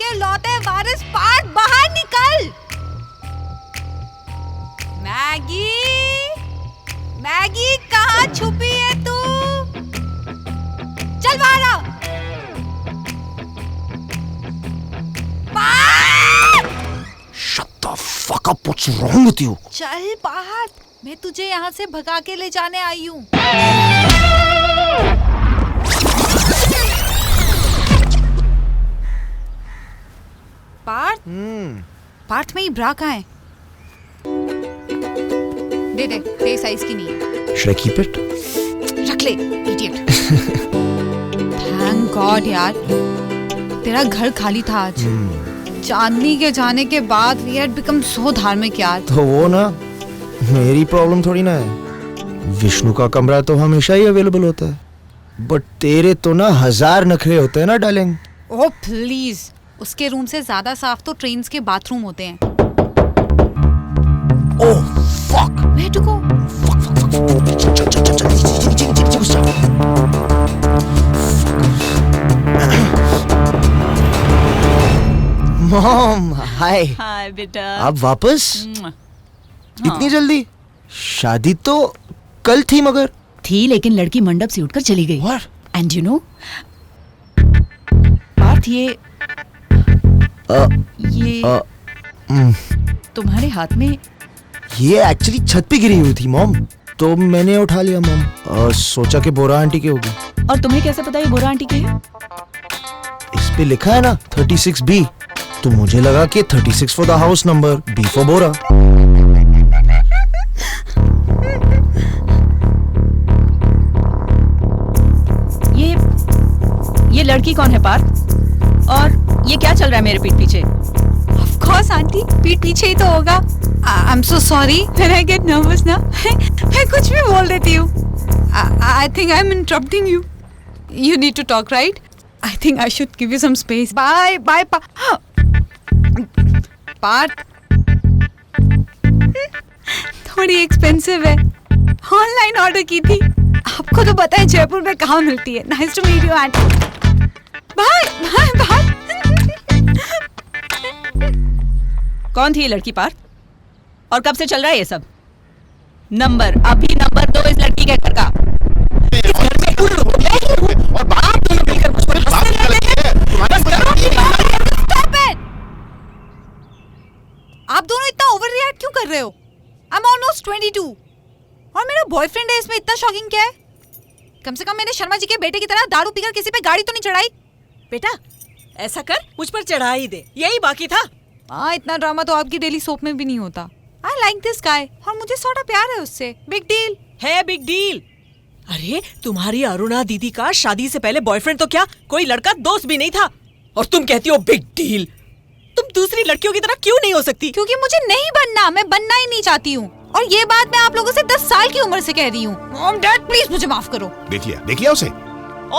के लौते वारिस पार्थ, बाहर निकल। मैगी, मैगी कहाँ छुपी है तू? चल बाहर आ। Shut the fuck up, what's wrong with you? चल बाहर, मैं तुझे यहाँ से भगा के ले जाने आई हूँ। पार्थ, पार्थ में ये ब्रा कहाँ है? दे दे, तेरे साइज की नहीं है। Should I keep it? रख ले, इडियट। थैंक गॉड यार, तेरा घर खाली था आज। चांदनी के जाने के बाद वी हैड बिकम सो धार्मिक यार। तो वो ना मेरी प्रॉब्लम थोड़ी ना है। विष्णु का कमरा तो हमेशा ही अवेलेबल होता है, बट तेरे तो ना 1000 नखरे होते हैं ना डार्लिंग। ओह प्लीज, उसके रूम से ज्यादा साफ तो ट्रेन्स के बाथरूम होते हैं। ओह फक, मैं टुको। फक फक फक, चल मॉम, हाय। हाय बेटा। आप वापस? इतनी जल्दी? शादी तो कल थी मगर। थी, लेकिन लड़की मंडप से उठकर चली गई। What? And you know Parth, ये तुम्हारे हाथ में। ये एक्चुअली छत पे गिरी हुई थी मॉम, तो मैंने उठा लिया मॉम। सोचा कि बोरा आंटी की होगी। और तुम्हें कैसे पता ये बोरा आंटी की है? इस पे लिखा है ना 36B, तो मुझे लगा कि 36 for the house number, B for Bora. ये लड़की कौन है पार्थ? और ये क्या चल रहा है मेरे पीठ पीछे? Of course आंटी, पीठ पीछे ही तो होगा। I'm so sorry, when I get nervous ना, मैं कुछ भी बोल देती हूँ। I think I'm interrupting you. You need to talk, right? I think I should give you some space. Bye, bye, Partha. थोड़ी एक्सपेंसिव है, ऑनलाइन ऑर्डर की थी। आपको तो पता है जयपुर में कहाँ मिलती है। Nice to meet you aunty. Bye bye bye. कौन थी ये लड़की पार्थ? और कब से चल रहा है ये सब? अभी नंबर दो इस लड़की के घर का। इस घर में और बात दोनों मिलकर मुझ पर हंसते रहते हैं। Stop it! आप दोनों इतना ओवर रिएक्ट क्यों कर रहे हो? I'm almost 22 और मेरा बॉयफ्रेंड है, इसमें इतना शॉकिंग क्या है? कम से कम मैंने शर्मा जी के बेटे की तरह दारू पीकर किसी पे गाड़ी तो नहीं चढ़ाई। बेटा ऐसा कर, मुझ पर चढ़ा ही दे, यही बाकी था। हाँ, इतना ड्रामा तो आपकी डेली सोप में भी नहीं होता। I like this guy और मुझे थोड़ा प्यार है उससे। बिग डील है, बिग डील। अरे तुम्हारी अरुणा दीदी का शादी से पहले बॉयफ्रेंड तो क्या, कोई लड़का दोस्त भी नहीं था, और तुम कहती हो बिग डील। तुम दूसरी लड़कियों की तरह क्यों नहीं हो सकती? क्योंकि मुझे नहीं बनना, मैं बनना ही नहीं चाहती हूँ। और ये बात मैं आप लोगों से 10 साल की उम्र से कह रही हूँ। मॉम डैड प्लीज मुझे माफ करो। देख लिया उसे।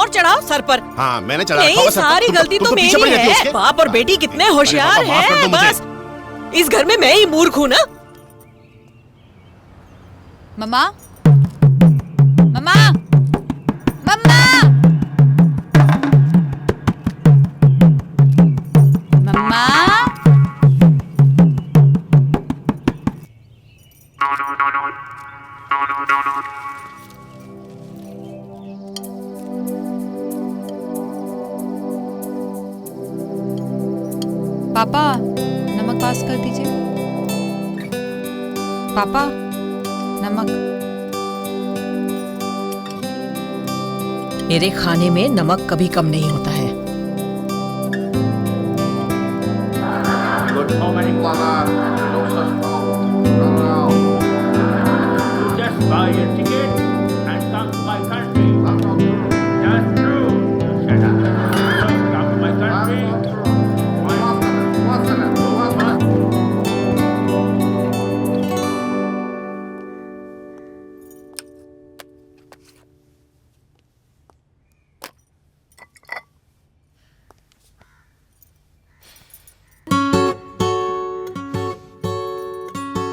और चढ़ाओ सर पर। हाँ मैंने चढ़ा। नहीं, सारी गलती तो मेरी है। बाप और बेटी कितने होशियार हैं। बस इस घर में मैं ही मूर्ख हूँ ना। मम्मा, मम्मा, मम्मा, मम्मा। पापा नमक पास कर दीजिए। पापा नमक। मेरे खाने में नमक कभी कम नहीं होता है। Just buy a ticket and come to my country. That's true. Shut up. Come to my country.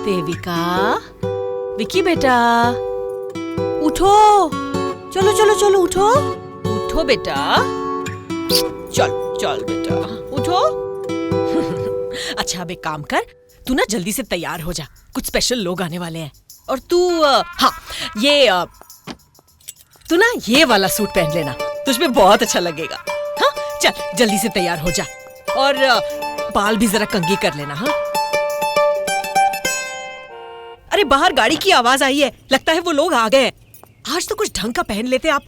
Devika, Vicky बेटा, उठो। चलो चलो चलो, उठो उठो बेटा। चल चल बेटा, उठो। अच्छा अब एक काम कर, तू ना जल्दी से तैयार हो जा, कुछ स्पेशल लोग आने वाले हैं। और तू हाँ तू ना ये वाला सूट पहन लेना, तुझ पे बहुत अच्छा लगेगा। हाँ चल जल्दी से तैयार हो जा, और बाल भी जरा कंघी कर लेना। हाँ अरे बाहर गाड़ी की आवाज आई है, लगता है वो लोग आ गए हैं। आज तो कुछ ढंग का पहन लेते आप।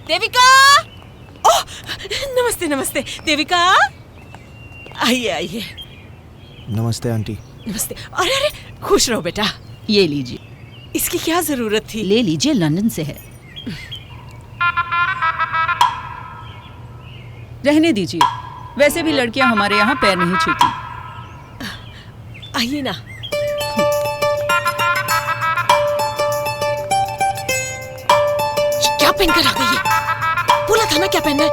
देविका! ओह नमस्ते नमस्ते देविका, आइए आइए। नमस्ते आंटी। नमस्ते। अरे अरे खुश रहो बेटा। ये लीजिए। इसकी क्या जरूरत थी? ले लीजिए, लंदन से है। रहने दीजिए, वैसे भी लड़कियां हमारे यहाँ पैर नहीं छूती। आइए ना। क्या पहनकर आ गई है? बोला था ना क्या पहनना है।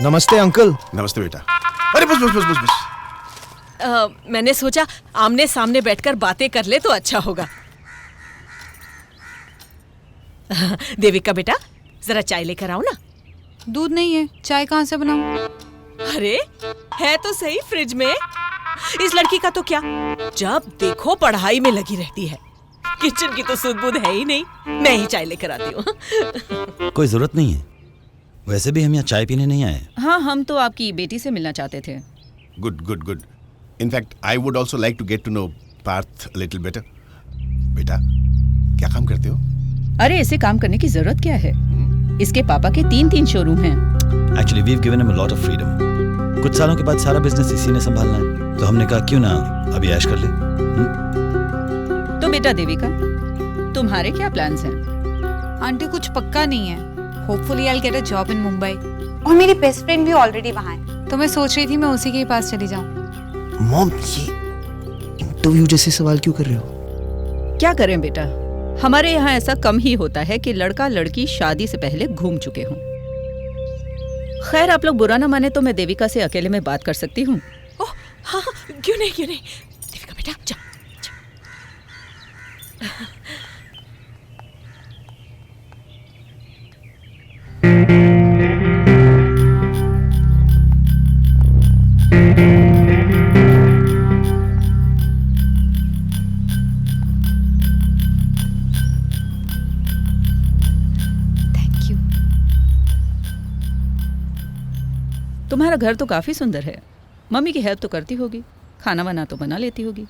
नमस्ते अंकल। नमस्ते बेटा। अरे बस बस बस बस बस। मैंने सोचा आमने सामने बैठकर बातें कर ले तो अच्छा होगा। देविका बेटा जरा चाय लेकर आओ ना। दूध नहीं है, चाय कहाँ से बनाऊं? अरे है तो सही फ्रिज में। इस लड़की का तो क्या, जब देखो पढ़ाई में लगी रहती है। किचन की तो सुध बुध है ही नहीं। मैं ही चाय लेकर आती हूँ। कोई जरूरत नहीं है, वैसे भी हम यहाँ चाय पीने नहीं आए। हाँ, हम तो आपकी बेटी से मिलना चाहते थे। Good good good. In fact, I would also like to get to know Parth a little better. बेटा, क्या काम करते हो? अरे इसे काम करने की जरूरत क्या है? इसके पापा के 3 शोरूम हैं। Actually we've given him a lot of freedom. कुछ सालों के बाद सारा बिजनेस इसी ने संभालना है, तो हमने कहा क्यों ना अभी ऐश कर ले। तो बेटा देविका, तुम्हारे क्या प्लान्स हैं? आंटी कुछ पक्का नहीं है। Hopefully I will get a job in Mumbai. और मेरी बेस्ट फ्रेंड भी ऑलरेडी वहाँ है। तो मैं सोच रही थी मैं उसी के पास चली जाऊँ। मॉम, ये इंटरव्यू जैसे सवाल क्यों कर रहे हो? क्या करें बेटा, हमारे यहाँ ऐसा कम ही होता है कि लड़का लड़की शादी से पहले घूम चुके हों। खैर आप लोग बुरा ना माने तो मैं देविका से अकेले में बात कर सकती हूँ। ओह हाँ क्यों नहीं क्यों नहीं। देविका बेटा जा। तुम्हारा घर तो काफी सुंदर है। मम्मी की हेल्प तो करती होगी, खाना वाना तो बना लेती होगी।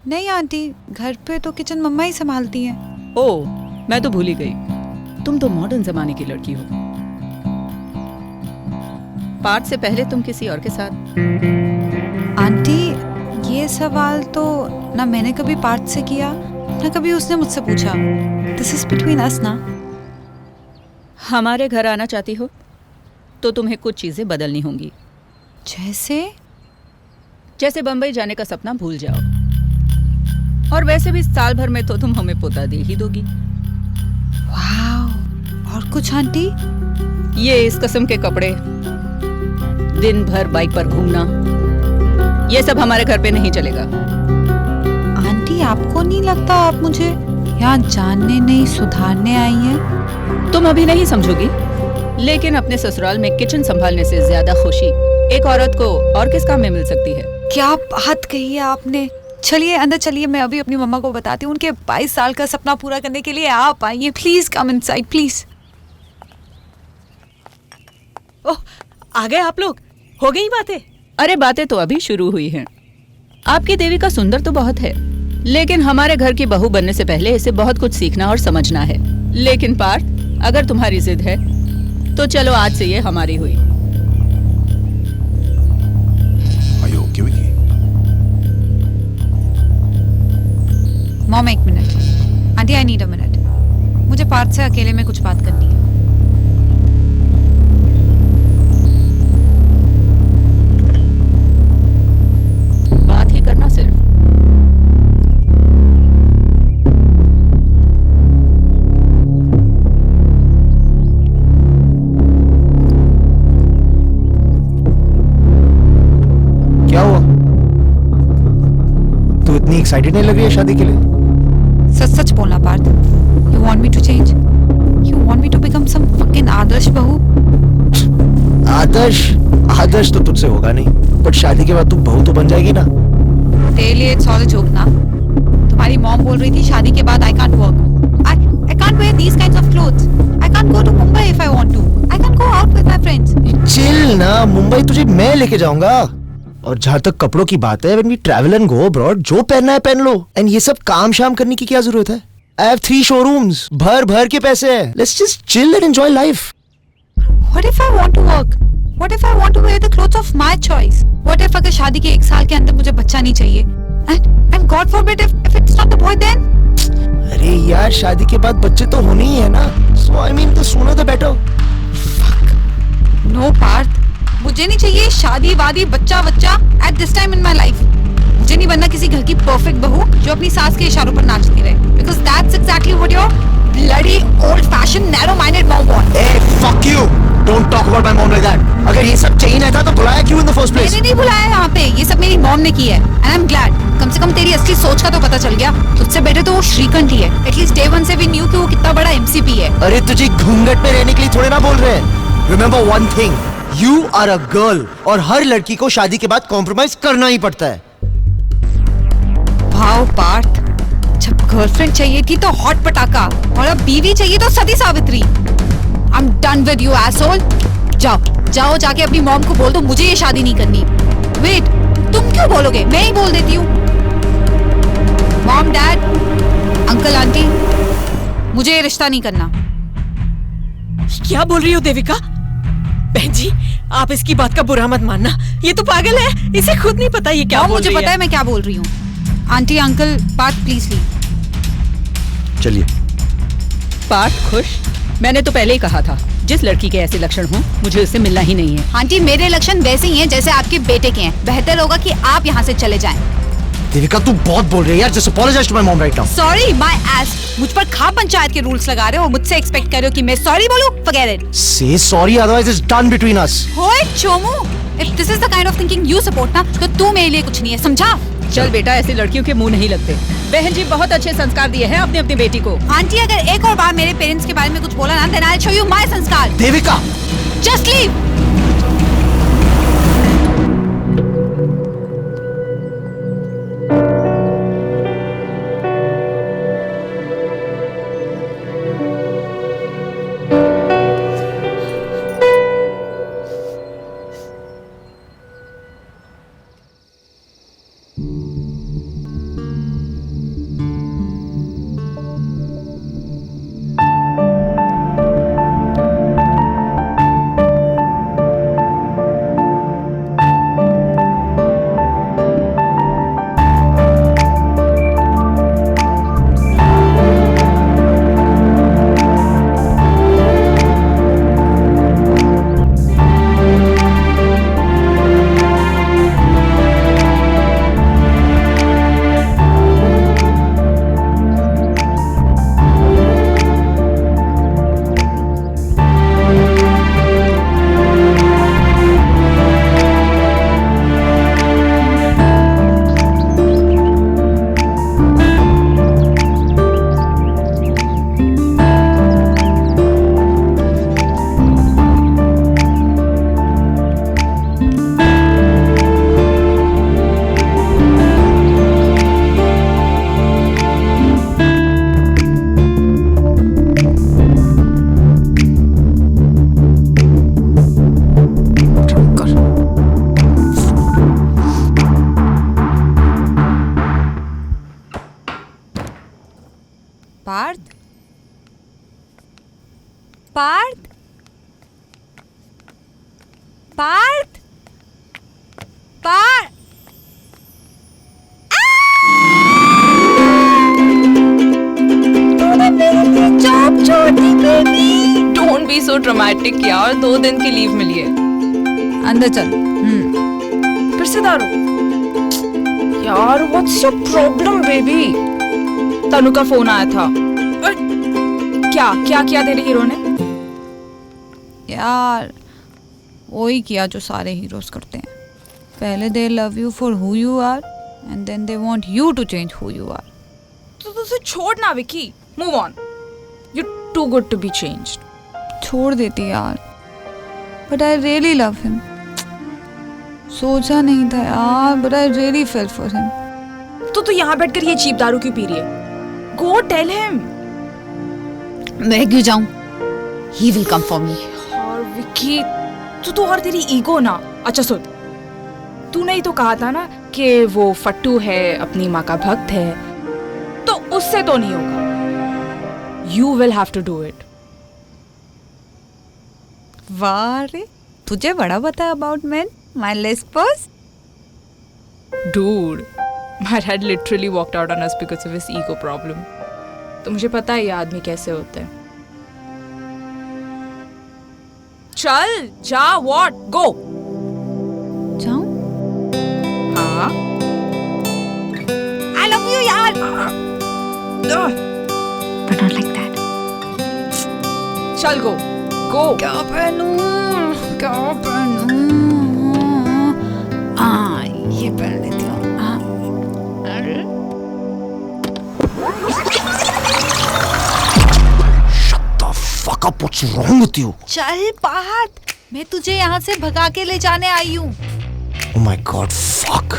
नहीं आंटी, घर पे तो किचन मम्मा ही संभालती हैं। ओह, मैं तो भूल ही गई, तुम तो मॉडर्न जमाने की लड़की हो। पार्थ से पहले तुम किसी और के साथ? आंटी ये सवाल तो ना मैंने कभी पार्थ से किया ना कभी उसने मुझसे पूछा। दिस इज बिटवीन अस ना। हमारे घर आना चाहती हो तो तुम्हें कुछ चीजें बदलनी होंगी। जैसे बंबई जाने का सपना भूल जाओ। और वैसे भी साल भर में तो तुम हमें पोता दे ही दोगी। वाह, और कुछ आंटी? ये इस किस्म के कपड़े, दिन भर बाइक पर घूमना, ये सब हमारे घर पे नहीं चलेगा। आंटी आपको नहीं लगता आप मुझे यहाँ जानने नहीं सुधारने आई हैं? तुम अभी नहीं समझोगी, लेकिन अपने ससुराल में किचन संभालने से ज्यादा खुशी एक औरत को और किस काम में मिल सकती है? क्या बात कही है आपने। चलिए अंदर चलिए, मैं अभी अपनी मम्मा को बताती हूँ। उनके 22 साल का सपना पूरा करने के लिए आप आइए। Please come inside please. ओह आ गए आप लोग, हो गई बातें? अरे बातें तो अभी शुरू हुई हैं। आपकी देविका सुंदर तो बहुत है, लेकिन हमारे घर की बहू बनने से पहले इसे बहुत कुछ सीखना और समझना है। लेकिन पार्थ, अगर तुम्हारी जिद है तो चलो आज से ये हमारी हुई। Are you okay, Vicky? Mom एक minute. Aunty I need a minute. मुझे पार्थ से अकेले में कुछ बात करनी है। बात ही करना सिर्फ। क्या हुआ? तू इतनी एक्साइटेड नहीं लग रही है शादी के लिए? सच सच बोलना Parth. You want me to change? You want me to become some fucking आदर्श बहू? आदर्श? आदर्श तो तुझसे होगा नहीं, बट शादी के बाद तू बहू तो बन जाएगी ना। तेरे लिए इट्स ऑल अ जोक ना। तुम्हारी मॉम बोल रही थी शादी के बाद I can't work, I can't wear these kinds of clothes, I can't go to Mumbai if I want to, I can't go out with my friends. Chill ना, मुंबई तुझे मैं लेके जाऊंगा। और जहां तक कपड़ों की बात है, when we travel and go abroad, जो पहनना है पहन लो। एंड ये सब काम शाम करने की क्या जरूरत है? I have 3 showrooms, भर भर के पैसे हैं। Let's just chill and enjoy life. What if I want to work? What if I want to wear the clothes of my choice? What if अगर शादी के 1 साल के अंदर मुझे बच्चा नहीं चाहिए? And God forbid if it's not the boy then? अरे यार, शादी के बाद बच्चे तो होने ही है ना। So I mean, the sooner the better. No Partha, मुझे नहीं चाहिए शादी वादी बच्चा बच्चा at this time in my life. मुझे नहीं बनना किसी घर की परफेक्ट बहू जो अपनी सास के इशारों पर नाचती रहे। Because that's exactly what your bloody old-fashioned narrow-minded mom wants. Hey, fuck you! Don't talk about my mom like that. अगर ये सब चाहिए नहीं था तो बुलाया क्यों in the first place? मैंने नहीं बुलाया यहाँ पे, ये सब मेरी मॉम ने की है and I'm glad. कम से कम तेरी असली सोच का तो पता चल गया। तुझसे बेटर तो वो श्रीकंठ ही है। At least day one से we knew कि वो कितना बड़ा MCP है। अरे तुझे घूंघट में रहने के लिए थोड़े ना बोल रहे हैं। Remember one thing, you are a girl, और हर लड़की को शादी के बाद कॉम्प्रोमाइज करना ही पड़ता है। वाओ पार्थ, जब गर्लफ्रेंड चाहिए थी तो हॉट पटाखा, और अब बीवी चाहिए तो सती Savitri. I'm done with you asshole. जाओ जाके अपनी मॉम को बोल दो मुझे ये शादी नहीं करनी। वेट, तुम क्यों बोलोगे? मैं ही बोल देती हूँ। मॉम, डैड, अंकल, आंटी, मुझे ये रिश्ता नहीं करना। क्या बोल रही हो देविका? बहन जी, आप इसकी बात का बुरा मत मानना, ये तो पागल है, इसे खुद नहीं पता ये क्या बोल मुझे रही पता है मैं क्या बोल रही हूँ। Aunty, uncle, Parth please leave. चलिए। पार्थ खुश? मैंने तो पहले ही कहा था, जिस लड़की के ऐसे लक्षण हो मुझे उससे मिलना ही नहीं है। आंटी, मेरे लक्षण वैसे ही हैं जैसे आपके बेटे के हैं। बेहतर होगा कि आप यहाँ से चले जाएं। देविका, तू बहुत बोल रही है यार। Just apologize to my mom right now. Sorry my S. मुझ पर खा पंचायत के रूल्स लगा रहे हो और मुझसे एक्सपेक्ट कर रहे हो कि मैं सॉरी बोलूं? Forget it. Say sorry, otherwise it's done between us. होए Chomu, if this is the kind of thinking you support ना, तो तू मेरे लिए कुछ नहीं है, समझा? चल बेटा, ऐसी लड़कियों के मुंह नहीं लगते। बहन जी बहुत अच्छे संस्कार दिए हैं आपने अपनी बेटी को। आंटी, अगर एक और बार मेरे पेरेंट्स के बारे में कुछ बोला ना, then I'll show you my संस्कार। Devika, Just leave. पार्थ, पार्थ, पार्थ, पार्थ। तूने मेरे लिए जॉब छोड़ दी baby. Don't be so dramatic यार, 2 दिन की लीव मिली है। अंदर चल। फिर से दारू? यार व्हाट्स योर प्रॉब्लम बेबी? तनु का फोन आया था। क्या क्या किया तेरे हीरो ने? यार वही किया जो सारे हीरोज करते हैं। पहले they love you for who you are and then they want you to change who you are. तो तुझे छोड़ ना Vicky, move on, you too good to be changed. छोड़ देती यार, but I really love him. सोचा नहीं था यार, but I really fell for him. तो यहाँ बैठकर ये चीप दारू क्यों पी रही है? Go tell him. मैं क्यों जाऊं? He will come for me. और विकी, तू तो और तेरी ईगो ना। अच्छा सुन, तूने ही तो कहा था ना कि वो फट्टू है, अपनी माँ का भक्त है, तो उससे तो नहीं होगा। You will have to do it. वाह रे, तुझे बड़ा पता है about men, my lesbos. Dude, my dad literally walked out on us because of his ego problem. तो मुझे पता है ये आदमी कैसे होते हैं। चल जा, what? Go. जाऊं? हाँ। I love you यार. But not like that. चल go. Go. क्या पहनूं? क्या पहनूं? ये पहन लेती हूँ। Fuck up, what's wrong with you? चल पार्थ, मैं तुझे यहाँ से भगा के ले जाने आई हूँ। Oh my God, fuck.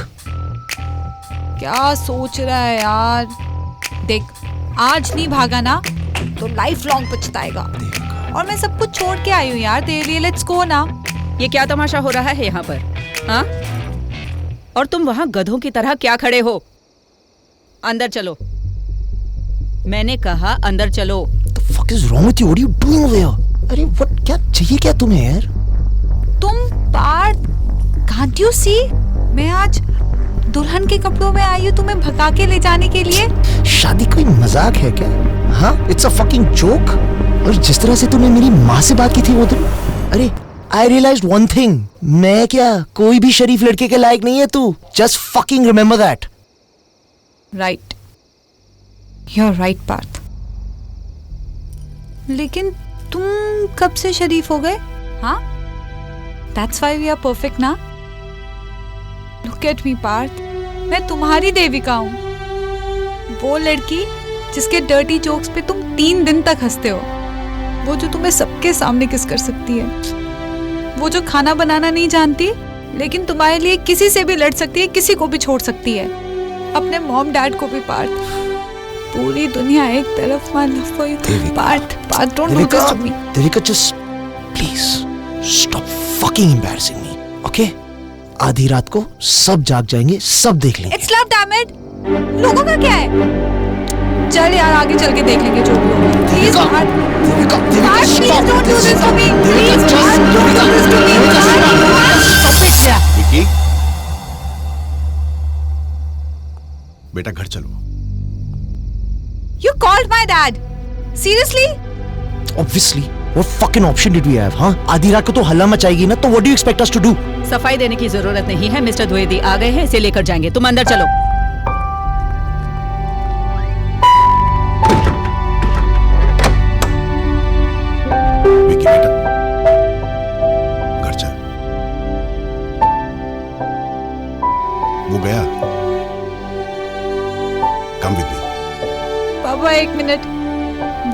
क्या सोच रहा है यार? देख, आज नहीं भागा ना तो लाइफ लॉन्ग पछताएगा। और मैं सब कुछ छोड़ के आई हूँ यार तेरे लिए। लेट्स गो ना। ये क्या तमाशा हो रहा है यहाँ पर? हाँ? और तुम वहाँ गधों की तरह क्या खड़े हो? अंदर चलो। मैंने कहा अंदर चलो। The fuck is wrong with you? What are you doing over here? अरे what, क्या चाहिए क्या तुम्हें यार? तुम पार्थ, can't you see? मैं आज दुल्हन के कपड़ों में आई हूँ तुम्हें भगा के ले जाने के लिए। शादी कोई मजाक है क्या? हाँ, it's a fucking joke. और जिस तरह से तूने मेरी माँ से बात की थी वो दिन, अरे I realized one thing. मैं क्या, कोई भी शरीफ लड़के के लायक नहीं है तू। Just fucking remember that. Right. You're right, Partha. लेकिन तुम कब से शरीफ हो गए? हाँ? That's why we are perfect ना? Look at me, Partha. मैं तुम्हारी देविका हूँ। वो लड़की जिसके डर्टी जोक्स पे तुम 3 दिन तक हंसते हो। वो जो तुम्हें सबके सामने किस कर सकती है। वो जो खाना बनाना नहीं जानती लेकिन तुम्हारे लिए किसी से भी लड़ सकती है, किसी को भी छोड़ सकती है, अपने मॉम डैड को भी। पार्थ, पूरी दुनिया एक तरफ, my love for you. Parth, don't do this to me. Devika, just please stop fucking embarrassing me, okay? आधी रात को सब जाग जाएंगे, सब देख लेंगे। It's love, damn it! लोगों का क्या है? चल यार, आगे चल के देख लेंगे जो भी होगा। Please, Partha, please don't do this to me. Please, don't do this to me. Stop it, यार। विकी, बेटा घर चलो। You called my dad. Seriously? Obviously. What fucking option did we have, हाँ? आधी रात को तो हल्ला मचाएगी ना, तो what do you expect us to do? सफाई देने की जरूरत नहीं है। मिस्टर द्विवेदी आ गए हैं, इसे लेकर जाएंगे। तुम अंदर चलो। विकी बेटा, घर चल। वो गया। Come with me. पापा, 1 मिनट।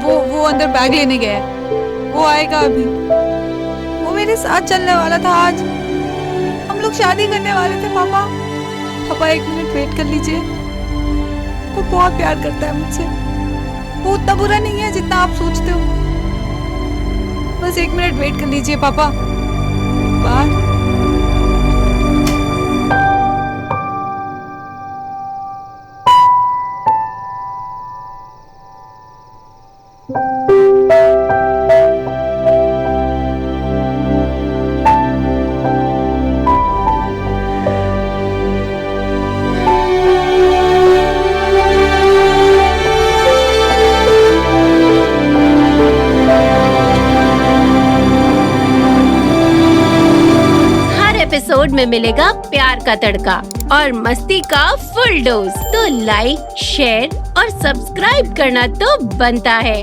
वो अंदर बैग लेने गया है। वो आएगा अभी। वो मेरे साथ चलने वाला था आज। हम लोग शादी करने वाले थे पापा। पापा, 1 मिनट वेट कर लीजिए। वो बहुत प्यार करता है मुझसे। वो उतना बुरा नहीं है जितना आप सोचते हो। बस 1 मिनट वेट कर लीजिए पापा। पार्थ, एपिसोड में मिलेगा प्यार का तड़का और मस्ती का फुल डोज। तो लाइक, शेयर और सब्सक्राइब करना तो बनता है।